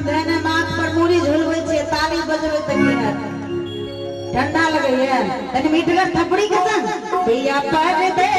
धने माथ पर मूड़ी झुलबै छे ताली बजबै त की ठंडा लगे है तनी मीठगर थपड़ी के संग पिया पर दे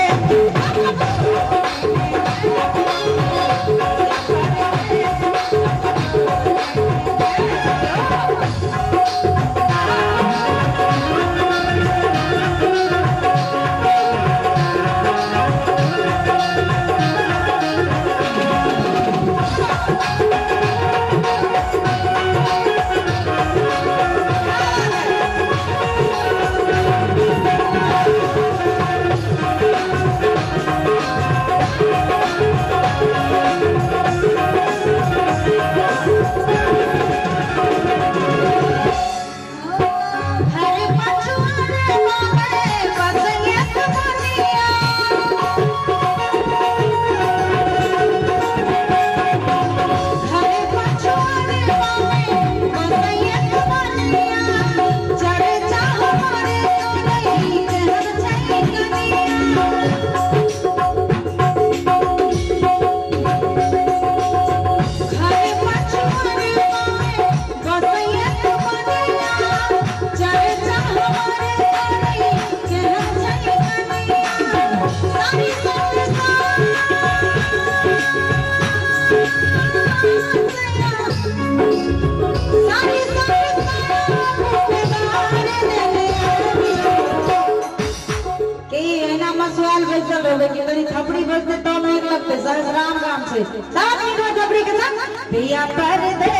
थपड़ी बजते तो नहीं लगते सहस्राम गाम से 7 मिनट में थपड़ी के संग पिया पर दे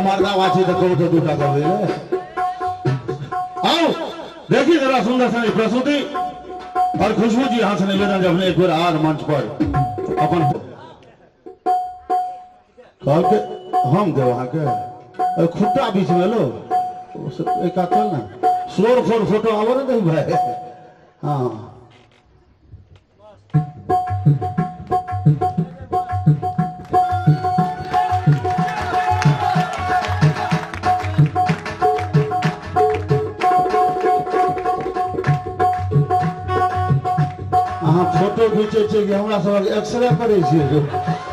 मर्दा वाची तो कहो तो दूटा कर दे आओ देखिए जरा सुंदर सा प्रस्तुति और खुशबू जी यहाँ से निवेदन जब एक बार आर मंच पर अपन कह के हम दे वहां के खुट्टा बीच में लो एक चल ना शोर फोर फोटो आवर नहीं भाई हाँ फोटो खींचे कि हमरा सब एक्सरे करे छियै